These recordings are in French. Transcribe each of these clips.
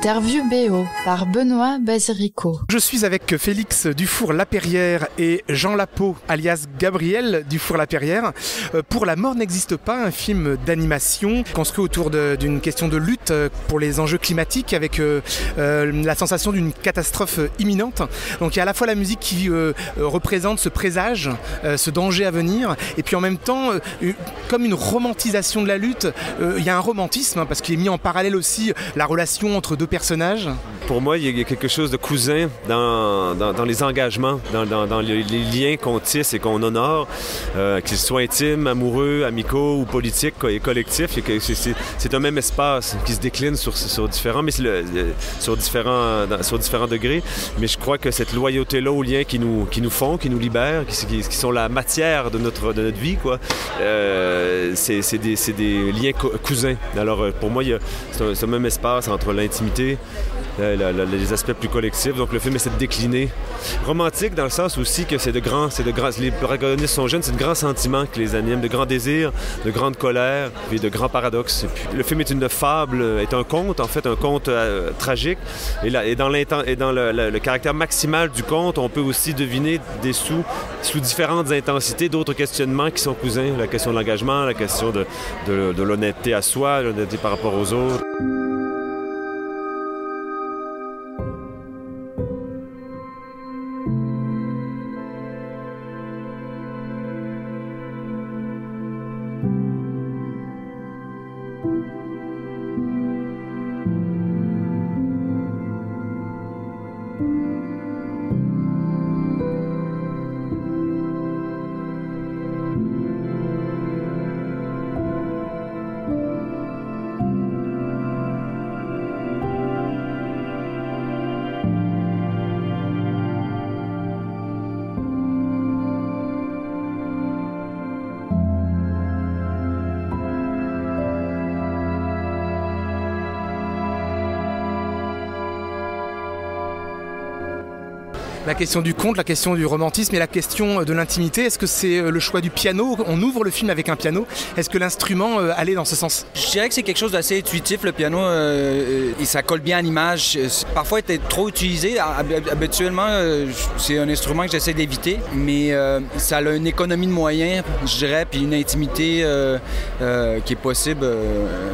Interview BO par Benoît Basirico. Je suis avec Félix Dufour-Lapeyrière et Jean Lapeau, alias Gabriel Dufour-Lapeyrière, pour La mort n'existe pas, un film d'animation construit autour d'une question de lutte pour les enjeux climatiques avec la sensation d'une catastrophe imminente. Donc il y a à la fois la musique qui représente ce présage, ce danger à venir, et puis en même temps, comme une romantisation de la lutte, il y a un romantisme, parce qu'il est mis en parallèle aussi la relation entre deux personnages. Pour moi, il y a quelque chose de cousin dans les engagements, dans les liens qu'on tisse et qu'on honore, qu'ils soient intimes, amoureux, amicaux ou politiques et collectifs. C'est un même espace qui se décline sur différents degrés. Mais je crois que cette loyauté-là aux liens qui nous font, qui nous libèrent, qui sont la matière de notre vie, quoi, c'est des liens cousins. Alors pour moi, c'est un même espace entre l'intimité, les aspects plus collectifs. Donc le film essaie de décliner. Romantique dans le sens aussi que les protagonistes sont jeunes, c'est de grands sentiments qui les animent, de grands désirs, de grandes colères, puis de grands paradoxes. Et puis, le film est une fable, est un conte, en fait, un conte tragique. Et dans le caractère maximal du conte, on peut aussi deviner sous différentes intensités, d'autres questionnements qui sont cousins. La question de l'engagement, la question de l'honnêteté à soi, l'honnêteté par rapport aux autres. La question du conte, la question du romantisme et la question de l'intimité, est-ce que c'est le choix du piano? On ouvre le film avec un piano. Est-ce que l'instrument allait dans ce sens? Je dirais que c'est quelque chose d'assez intuitif, le piano, et ça colle bien à l'image. Parfois, il était trop utilisé. Habituellement, c'est un instrument que j'essaie d'éviter, mais ça a une économie de moyens, je dirais, puis une intimité qui est possible.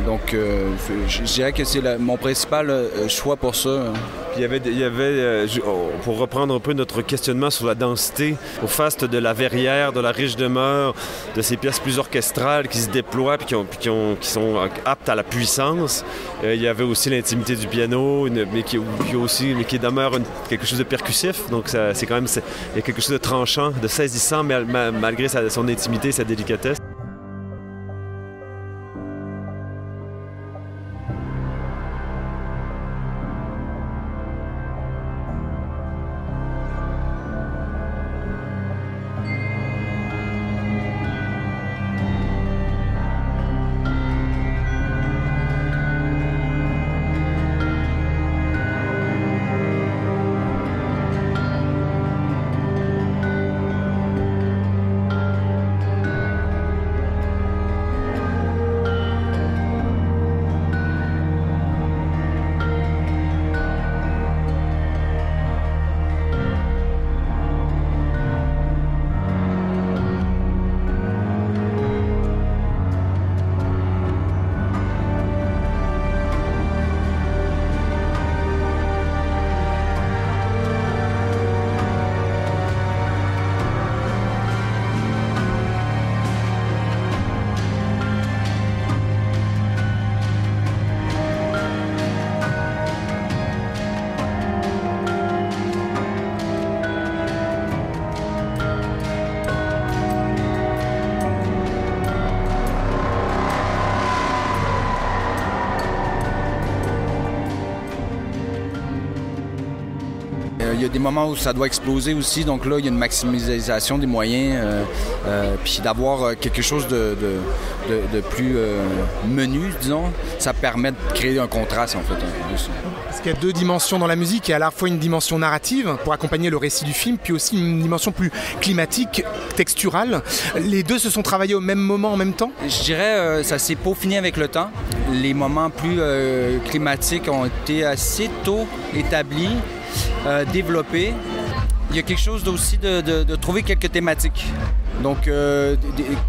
Donc, je dirais que c'est mon principal choix pour ça. Il y avait pour reprendre un peu notre questionnement sur la densité, au faste de la Verrière, de la Riche Demeure, de ces pièces plus orchestrales qui se déploient puis qui sont aptes à la puissance. Il y avait aussi l'intimité du piano, mais qui demeure quelque chose de percussif. Donc c'est quand même il y a quelque chose de tranchant, de saisissant, malgré son intimité, sa délicatesse. il y a des moments où ça doit exploser aussi, donc là, il y a une maximisation des moyens, puis d'avoir quelque chose de plus menu, disons, ça permet de créer un contraste, en fait. Parce qu'il y a deux dimensions dans la musique, il y a à la fois une dimension narrative pour accompagner le récit du film, puis aussi une dimension plus climatique, texturale. Les deux se sont travaillés au même moment, en même temps? Je dirais ça s'est peaufiné avec le temps. Les moments plus climatiques ont été assez tôt établis, développés. Il y a quelque chose aussi de trouver quelques thématiques. Donc,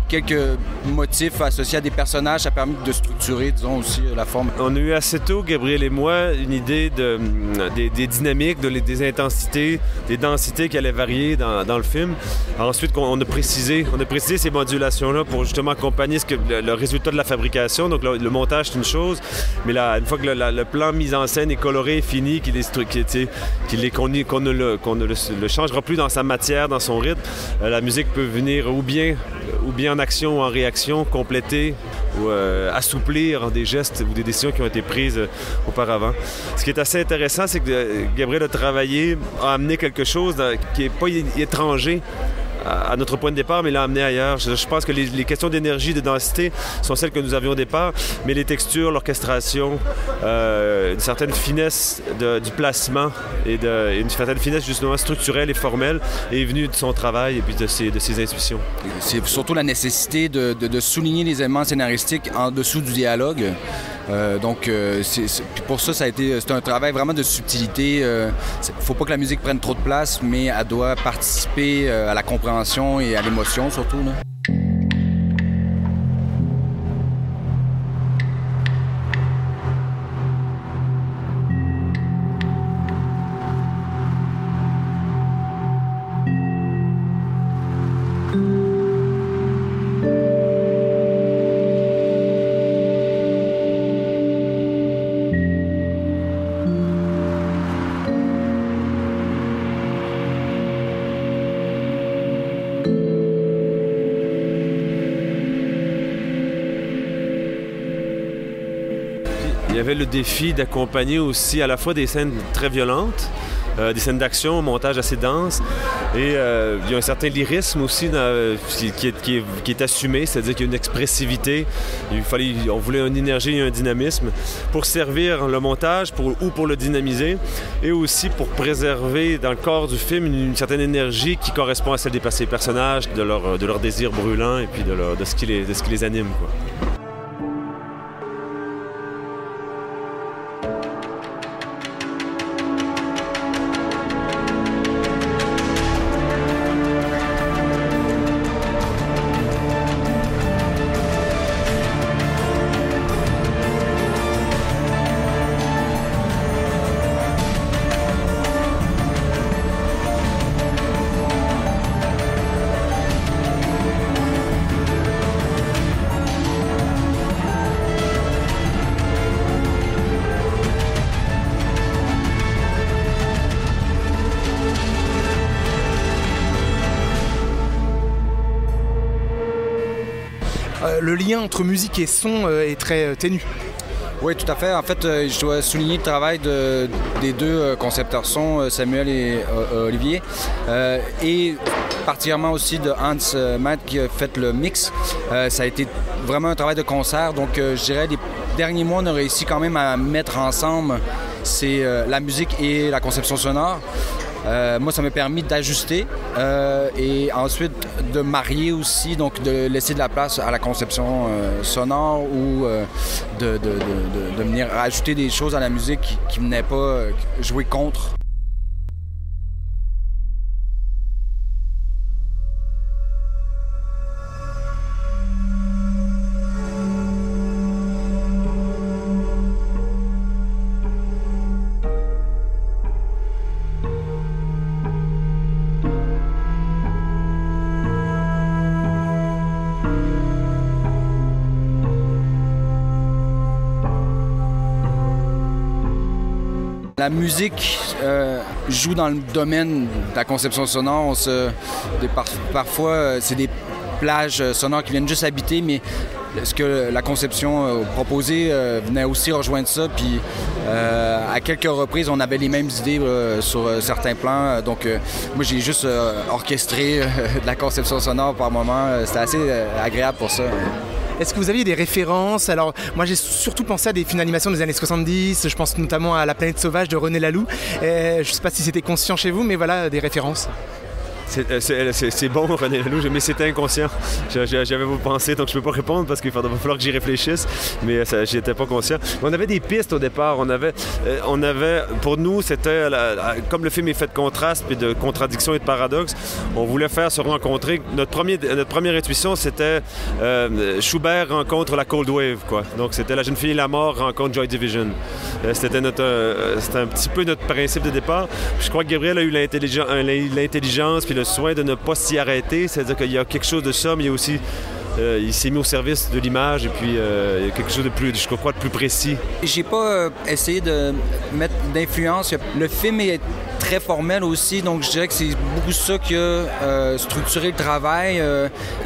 quelques motifs associés à des personnages, ça a permis de structurer, disons, aussi la forme. On a eu assez tôt, Gabriel et moi, une idée des dynamiques, des intensités, des densités qui allaient varier dans le film. Ensuite, on a précisé ces modulations-là pour justement accompagner le résultat de la fabrication. Donc, le montage, c'est une chose, mais une fois que le plan mis en scène est coloré et fini, qu'on ne le changera plus dans sa matière, dans son rythme, la musique peut venir ou bien en action ou en réaction, compléter ou assouplir des gestes ou des décisions qui ont été prises auparavant. Ce qui est assez intéressant, c'est que Gabriel a amené quelque chose qui n'est pas étranger à notre point de départ, mais l'a amené ailleurs. Je pense que les questions d'énergie, de densité sont celles que nous avions au départ, mais les textures, l'orchestration, une certaine finesse du placement et une certaine finesse justement structurelle et formelle est venue de son travail et puis de ses intuitions. C'est surtout la nécessité de souligner les éléments scénaristiques en dessous du dialogue. Puis pour ça, c'est un travail vraiment de subtilité. Il ne faut pas que la musique prenne trop de place, mais elle doit participer à la compréhension et à l'émotion surtout, là. Il y avait le défi d'accompagner aussi à la fois des scènes très violentes, des scènes d'action, un montage assez dense, et il y a un certain lyrisme aussi qui est assumé, c'est-à-dire qu'il y a une expressivité. On voulait une énergie et un dynamisme pour servir le montage ou pour le dynamiser, et aussi pour préserver dans le corps du film une certaine énergie qui correspond à celle des personnages, de leur désir brûlant et puis de ce qui les anime, quoi. Le lien entre musique et son est très ténu. Oui, tout à fait. En fait, je dois souligner le travail des deux concepteurs son, Samuel et Olivier, et particulièrement aussi de Hans Matt qui a fait le mix. Ça a été vraiment un travail de concert. Donc, je dirais, les derniers mois, on a réussi quand même à mettre ensemble la musique et la conception sonore. Moi, ça m'a permis d'ajuster et ensuite de marier aussi, donc de laisser de la place à la conception sonore ou de venir ajouter des choses à la musique qui ne venaient pas jouer contre. La musique joue dans le domaine de la conception sonore. Parfois, c'est des plages sonores qui viennent juste habiter, mais ce que la conception proposée venait aussi rejoindre ça. Puis à quelques reprises, on avait les mêmes idées sur certains plans. Donc moi, j'ai juste orchestré de la conception sonore par moment. C'était assez agréable pour ça. Est-ce que vous aviez des références? Alors, moi, j'ai surtout pensé à des films d'animation des années 70. Je pense notamment à La planète sauvage de René Laloux. Je ne sais pas si c'était conscient chez vous, mais voilà, des références. C'est bon, René Laloux, mais c'était inconscient. J'avais vos pensées, donc je ne peux pas répondre parce qu'il va falloir que j'y réfléchisse, mais j'y étais pas conscient. On avait des pistes au départ. On avait pour nous, c'était comme le film est fait de contrastes et de contradictions et de paradoxes, on voulait faire se rencontrer. Notre première intuition, c'était Schubert rencontre la Cold Wave, quoi. Donc c'était La jeune fille et la mort rencontre Joy Division. C'était un petit peu notre principe de départ. Je crois que Gabriel a eu l'intelligence puis le soin de ne pas s'y arrêter, c'est-à-dire qu'il y a quelque chose de ça, mais il y a aussi il s'est mis au service de l'image et puis il y a quelque chose de plus, je crois, de plus précis. J'ai pas essayé de mettre d'influence. Le film est très formel aussi, donc je dirais que c'est beaucoup ça qui a structuré le travail.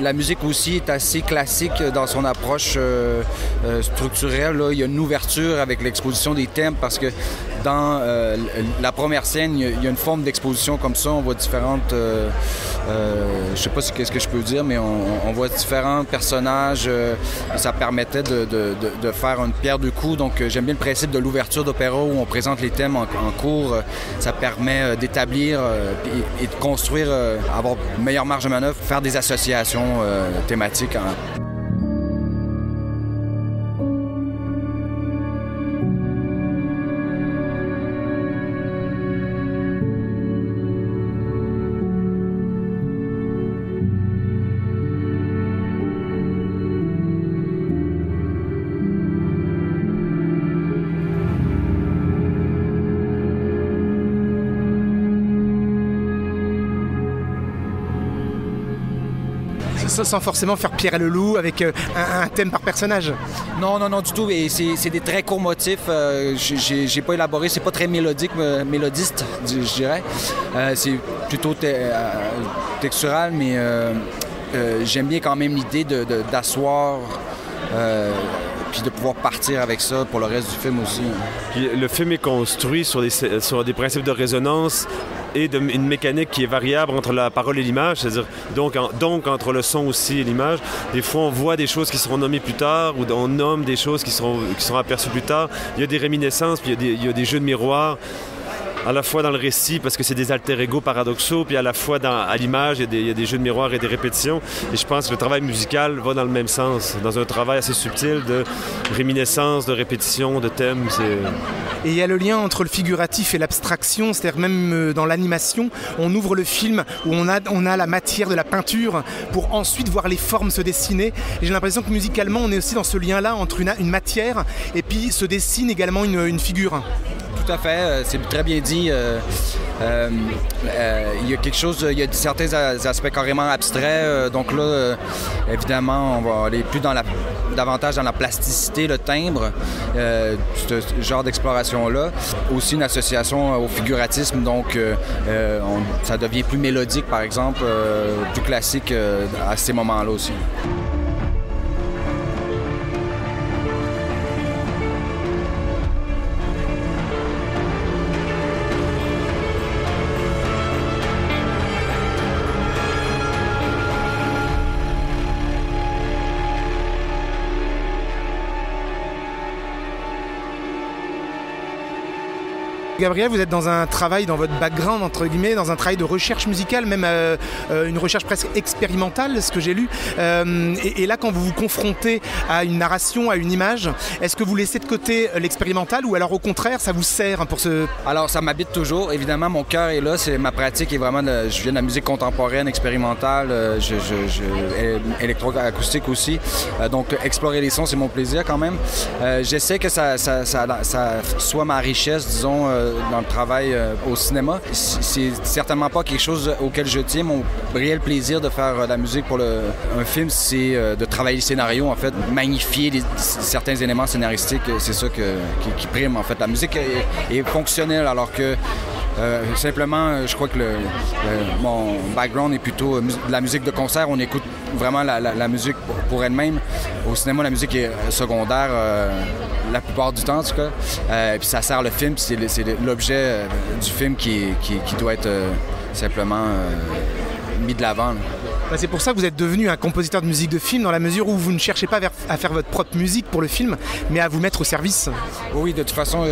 La musique aussi est assez classique dans son approche structurelle. Là. Il y a une ouverture avec l'exposition des thèmes parce que dans la première scène, il y a une forme d'exposition comme ça. On voit différentes... je sais pas qu'est-ce que je peux dire, mais on voit différents personnages. Ça permettait de faire une pierre deux coups. Donc j'aime bien le principe de l'ouverture d'opéra où on présente les thèmes en cours. Ça permet d'établir et de construire, avoir une meilleure marge de manœuvre, faire des associations thématiques. Sans forcément faire Pierre et le loup avec un thème par personnage. Non, du tout. Et c'est des très courts motifs. J'ai pas élaboré. C'est pas très mélodiste, je dirais. C'est plutôt textural, mais j'aime bien quand même l'idée d'asseoir puis de pouvoir partir avec ça pour le reste du film aussi. Puis le film est construit sur des principes de résonance et une mécanique qui est variable entre la parole et l'image, c'est-à-dire donc entre le son aussi et l'image. Des fois, on voit des choses qui seront nommées plus tard ou on nomme des choses qui seront aperçues plus tard. Il y a des réminiscences, puis il y a des jeux de miroirs, à la fois dans le récit, parce que c'est des alter-ego paradoxaux, puis à la fois à l'image, il y a des jeux de miroir et des répétitions. Et je pense que le travail musical va dans le même sens, dans un travail assez subtil de réminiscence, de répétition, de thèmes. Et il y a le lien entre le figuratif et l'abstraction, c'est-à-dire même dans l'animation, on ouvre le film où on a la matière de la peinture pour ensuite voir les formes se dessiner. Et j'ai l'impression que musicalement, on est aussi dans ce lien-là entre une matière et puis se dessine également une figure. Tout à fait, c'est très bien dit. Il y a quelque chose, il y a certains aspects carrément abstraits. Donc là, évidemment, on va aller davantage dans la plasticité, le timbre, ce genre d'exploration-là. Aussi une association au figuratisme, donc ça devient plus mélodique, par exemple, plus classique à ces moments-là aussi. Gabriel, vous êtes dans un travail, dans votre background, entre guillemets, dans un travail de recherche musicale, même une recherche presque expérimentale, ce que j'ai lu. Et là, quand vous vous confrontez à une narration, à une image, est-ce que vous laissez de côté l'expérimental ou alors au contraire, ça vous sert pour ce... Alors, ça m'habite toujours. Évidemment, mon cœur est là. Ma pratique est vraiment... je viens de la musique contemporaine, expérimentale, électroacoustique aussi. Donc, explorer les sons, c'est mon plaisir quand même. J'essaie que ça soit ma richesse, disons, dans le travail au cinéma. C'est certainement pas quelque chose auquel je tiens. Mon réel plaisir de faire de la musique pour un film, c'est de travailler le scénario, en fait, magnifier certains éléments scénaristiques. C'est ça qui prime, en fait. La musique est fonctionnelle, alors que Simplement, je crois que mon background est plutôt de la musique de concert. On écoute vraiment la musique pour elle-même. Au cinéma, la musique est secondaire la plupart du temps, en tout cas. Puis ça sert le film, puis c'est l'objet du film qui doit être simplement mis de l'avant. C'est pour ça que vous êtes devenu un compositeur de musique de film, dans la mesure où vous ne cherchez pas à faire votre propre musique pour le film, mais à vous mettre au service. Oui, de toute façon,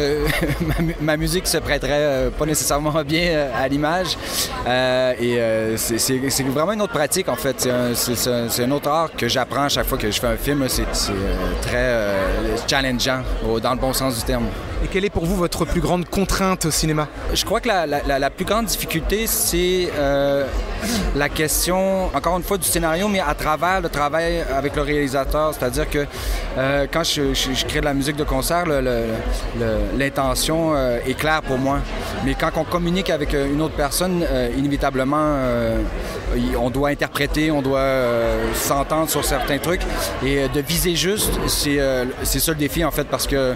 ma musique se prêterait pas nécessairement bien à l'image. C'est vraiment une autre pratique, en fait. C'est un autre art que j'apprends à chaque fois que je fais un film. C'est très challengeant, dans le bon sens du terme. Et quelle est pour vous votre plus grande contrainte au cinéma? Je crois que la plus grande difficulté, c'est la question, encore une fois, du scénario, mais à travers le travail avec le réalisateur. C'est-à-dire que quand je crée de la musique de concert, l'intention est claire pour moi. Mais quand on communique avec une autre personne, inévitablement, on doit interpréter, on doit s'entendre sur certains trucs. Et de viser juste, c'est ça le défi, en fait, parce que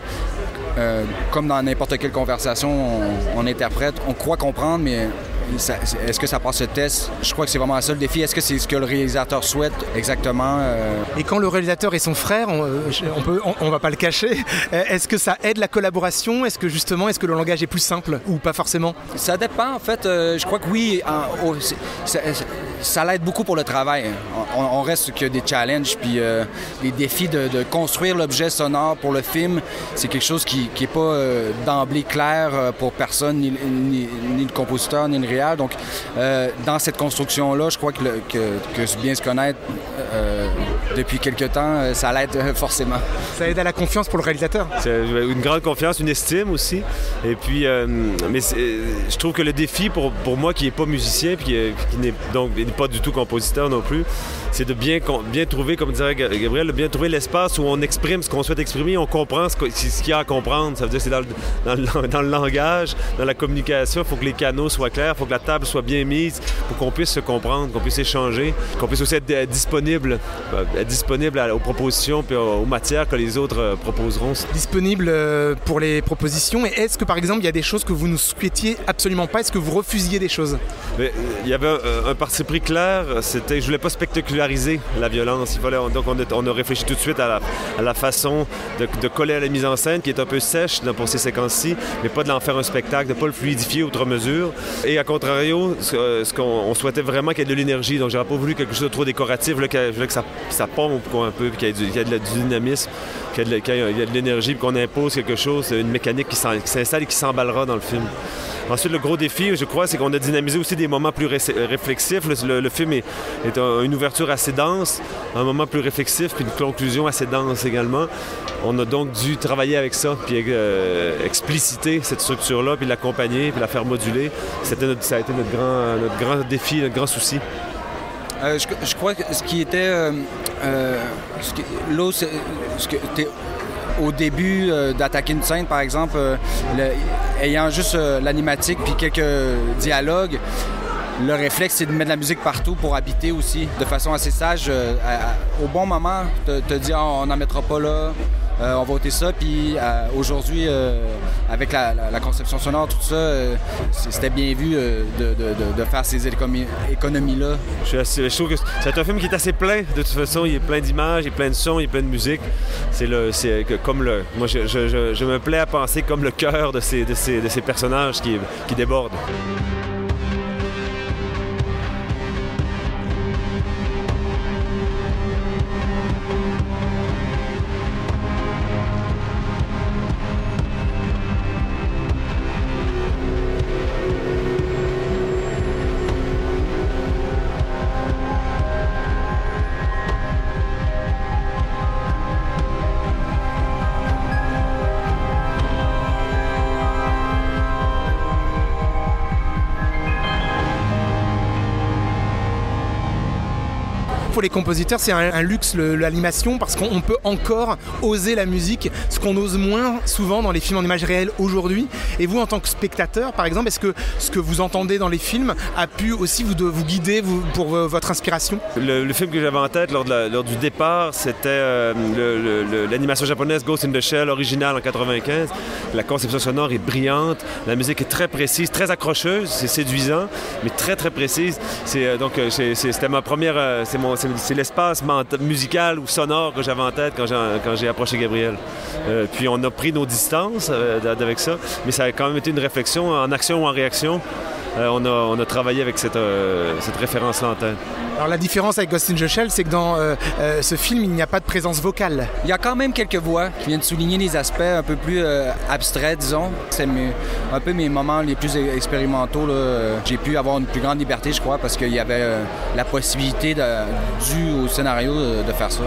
comme dans n'importe quelle conversation, on interprète, on croit comprendre, mais est-ce que ça passe le test? Je crois que c'est vraiment ça le défi. Est-ce que c'est ce que le réalisateur souhaite exactement? Et quand le réalisateur est son frère, on va pas le cacher, est-ce que ça aide la collaboration? Est-ce que le langage est plus simple ou pas forcément? Ça dépend, en fait. Je crois que oui, ça l'aide beaucoup pour le travail. On reste que des challenges, puis les défis de construire l'objet sonore pour le film, c'est quelque chose qui n'est pas d'emblée clair pour personne, ni le compositeur, ni le réalisateur. Donc, dans cette construction-là, je crois que bien se connaître depuis quelque temps, ça l'aide forcément. Ça aide à la confiance pour le réalisateur? C'est une grande confiance, une estime aussi. Et puis, mais je trouve que le défi pour moi qui n'est pas musicien, puis qui n'est donc pas du tout compositeur non plus, c'est de bien trouver, comme dirait Gabriel, de bien trouver l'espace où on exprime ce qu'on souhaite exprimer, on comprend ce qu'il y a à comprendre. Ça veut dire que c'est dans le langage, dans la communication, il faut que les canaux soient clairs, il faut que la table soit bien mise pour qu'on puisse se comprendre, qu'on puisse échanger, qu'on puisse aussi être disponible aux propositions et aux matières que les autres proposeront. Disponible pour les propositions. Et est-ce que, par exemple, il y a des choses que vous ne souhaitiez absolument pas? Est-ce que vous refusiez des choses? Mais, il y avait un parti pris clair, c'était je voulais pas spectaculariser la violence. Donc on a réfléchi tout de suite à la façon de coller à la mise en scène qui est un peu sèche pour ces séquences-ci, mais pas de l'en faire un spectacle, de pas le fluidifier outre mesure. Et à contrario, ce qu'on souhaitait vraiment qu'il y ait de l'énergie. Donc j'aurais pas voulu quelque chose de trop décoratif, je voulais que ça pompe un peu, qu'il y ait du dynamisme, qu'il y ait de l'énergie, puis qu'on impose quelque chose, une mécanique qui s'installe et qui s'emballera dans le film. Ensuite, le gros défi, je crois, c'est qu'on a dynamisé aussi des moments plus réflexifs. Le film est une ouverture assez dense, un moment plus réflexif, puis une conclusion assez dense également. On a donc dû travailler avec ça, puis expliciter cette structure-là, puis l'accompagner, puis la faire moduler. Ça a été notre grand défi, notre grand souci. Je crois que ce qui était... au début d'attaquer une scène, par exemple, ayant juste l'animatique puis quelques dialogues, le réflexe, c'est de mettre de la musique partout pour habiter aussi, de façon assez sage. Au bon moment, te dire on n'en mettra pas là, on va ôter ça. Puis aujourd'hui, avec la conception sonore, tout ça, c'était bien vu de faire ces économies-là. Je trouve que c'est un film qui est assez plein. De toute façon, il est plein d'images, il est plein de sons, il est plein de musique. Moi, je me plais à penser comme le cœur de ces personnages qui débordent. les compositeurs, c'est un luxe, l'animation, parce qu'on peut encore oser la musique, ce qu'on ose moins souvent dans les films en images réelles aujourd'hui. Et vous, en tant que spectateur, par exemple, est-ce que ce que vous entendez dans les films a pu aussi vous guider pour votre inspiration? Le film que j'avais en tête lors du départ, c'était l'animation japonaise Ghost in the Shell, originale en 95. La conception sonore est brillante, la musique est très précise, très accrocheuse, c'est séduisant, mais très très précise. C'était ma première, c'est l'espace musical ou sonore que j'avais en tête quand j'ai approché Gabriel. Puis on a pris nos distances avec ça, mais ça a quand même été une réflexion en action ou en réaction. On a travaillé avec cette référence-là en tête. Alors la différence avec Ghost in the Shell, c'est que dans ce film, il n'y a pas de présence vocale. Il y a quand même quelques voix qui viennent souligner les aspects un peu plus abstraits, disons. C'est un peu mes moments les plus expérimentaux. J'ai pu avoir une plus grande liberté, je crois, parce qu'il y avait la possibilité, due au scénario, de faire ça.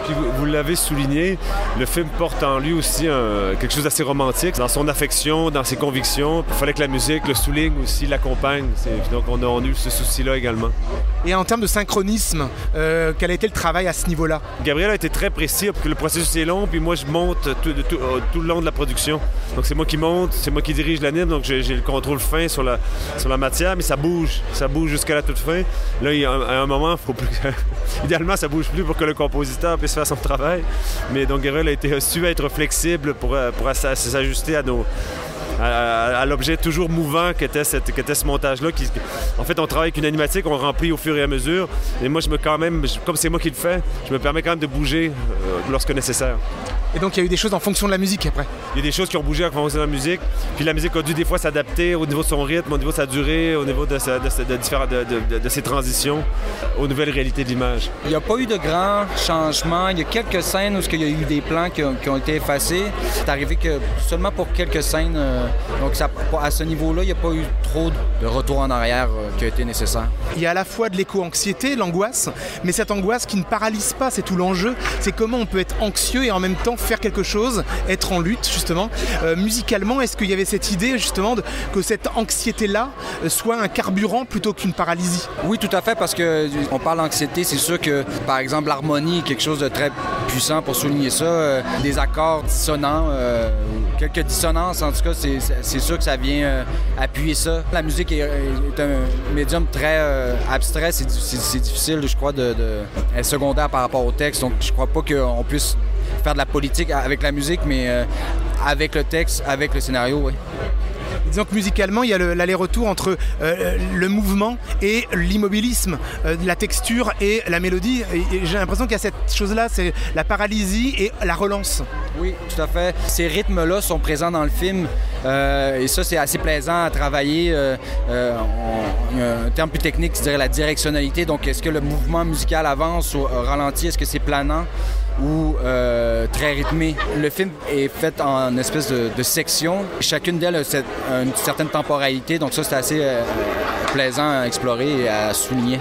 Puis vous l'avez souligné, le film porte en lui aussi quelque chose d'assez romantique, dans son affection, dans ses convictions. Il fallait que la musique le souligne aussi, l'accompagne. Donc on a eu ce souci-là également. Et en termes de synchronisme, quel a été le travail à ce niveau-là? Gabriel a été très précis, parce que le processus est long, puis moi je monte tout le long de la production. Donc c'est moi qui monte, c'est moi qui dirige l'anime, donc j'ai le contrôle fin sur la matière, mais ça bouge jusqu'à la toute fin. Là, à un moment, il faut plus idéalement, ça bouge plus pour que le compositeur puisse faire son travail. Mais donc Gabriel a su être flexible pour s'ajuster à l'objet toujours mouvant qu'était ce montage-là. En fait, on travaille avec une animatique, on remplit au fur et à mesure. Et moi, comme c'est moi qui le fais, je me permets quand même de bouger lorsque nécessaire. Et donc, il y a eu des choses en fonction de la musique après? Il y a des choses qui ont bougé en fonction de la musique. Puis la musique a dû des fois s'adapter au niveau de son rythme, au niveau de sa durée, au niveau de ses transitions, aux nouvelles réalités de l'image. Il n'y a pas eu de grands changements. Il y a quelques scènes où il y a eu des plans qui ont été effacés. C'est arrivé que seulement pour quelques scènes. Donc à ce niveau-là, il n'y a pas eu trop de retour en arrière qui a été nécessaire. Il y a à la fois de l'éco-anxiété, l'angoisse, mais cette angoisse qui ne paralyse pas, c'est tout l'enjeu. C'est comment on peut être anxieux et en même temps faire quelque chose, être en lutte justement. Musicalement, est-ce qu'il y avait cette idée justement que cette anxiété-là soit un carburant plutôt qu'une paralysie? Oui, tout à fait, parce qu'on parle d'anxiété, c'est sûr que par exemple l'harmonie est quelque chose de très puissant pour souligner ça. Des accords dissonants, quelques dissonances en tout cas, c'est sûr que ça vient appuyer ça. La musique est un médium très abstrait, c'est difficile, je crois, être secondaire par rapport au texte, donc je crois pas qu'on puisse faire de la politique avec la musique, mais avec le texte, avec le scénario, oui. Disons que musicalement, il y a l'aller-retour entre le mouvement et l'immobilisme, la texture et la mélodie. Et j'ai l'impression qu'il y a cette chose-là, c'est la paralysie et la relance. Oui, tout à fait. Ces rythmes-là sont présents dans le film et ça, c'est assez plaisant à travailler. Il y a un terme plus technique, je dirais la directionnalité. Donc, est-ce que le mouvement musical avance ou ralentit? Est-ce que c'est planant ou très rythmé? Le film est fait en espèce de sections. Chacune d'elles a une certaine temporalité, donc ça, c'est assez plaisant à explorer et à souligner.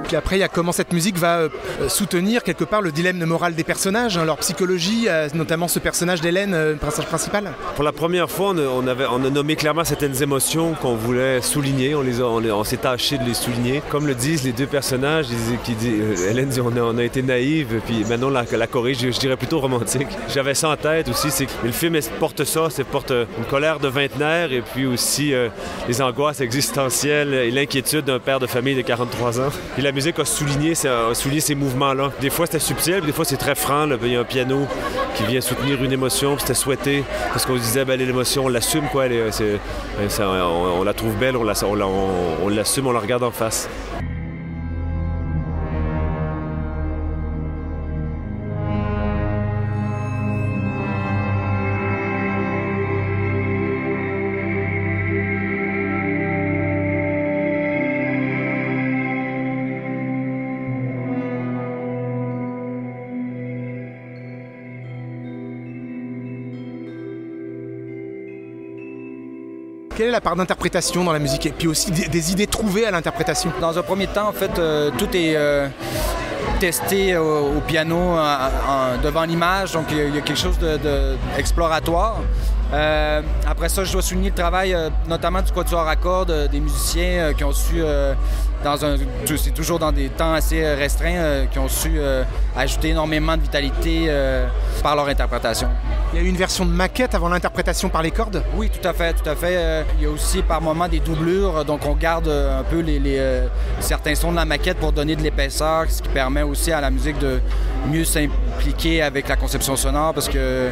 Puis après, il y a comment cette musique va soutenir quelque part le dilemme moral des personnages, leur psychologie, notamment ce personnage d'Hélène, personnage principal. Pour la première fois, on a nommé clairement certaines émotions qu'on voulait souligner. On s'est tâché de les souligner. Comme le disent les deux personnages, Hélène dit on a été naïve, puis maintenant la corrige, je dirais plutôt romantique. J'avais ça en tête aussi, le film porte ça, porte une colère de vingtenaire et puis aussi les angoisses existentielles et l'inquiétude d'un père de famille de 43 ans. Et la musique a souligné ces mouvements-là. Des fois, c'était subtil, des fois, c'est très franc. Il y a un piano qui vient soutenir une émotion, puis c'était souhaité, parce qu'on se disait, l'émotion, on l'assume, quoi. On la trouve belle, on l'assume, on la regarde en face. quelle est la part d'interprétation dans la musique et puis aussi des idées trouvées à l'interprétation? Dans un premier temps, en fait, tout est testé au piano devant l'image, donc il y a quelque chose d'exploratoire. Après ça, je dois souligner le travail notamment du quatuor à cordes, des musiciens qui ont su, c'est toujours dans des temps assez restreints, qui ont su ajouter énormément de vitalité par leur interprétation. Il y a eu une version de maquette avant l'interprétation par les cordes? Oui, tout à fait. Il y a aussi par moments des doublures, donc on garde un peu certains sons de la maquette pour donner de l'épaisseur, ce qui permet aussi à la musique de mieux s'impliquer avec la conception sonore, parce que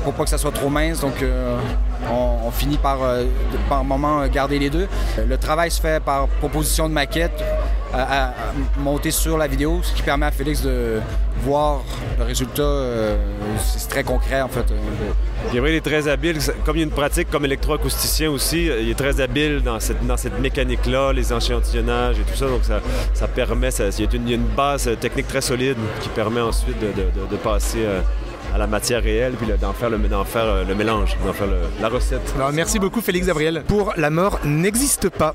pour pas que ça soit trop mince, donc on finit par moment garder les deux. Le travail se fait par proposition de maquette à monter sur la vidéo, ce qui permet à Félix de voir le résultat. C'est très concret en fait. Gabriel est très habile, comme il y a une pratique comme électroacousticien aussi, il est très habile dans cette mécanique-là, les échantillonnages et tout ça, donc ça permet, il y a une base technique très solide qui permet ensuite de passer à la matière réelle, puis d'en faire le mélange, d'en faire la recette. Alors, merci beaucoup Félix Gabriel pour La mort n'existe pas.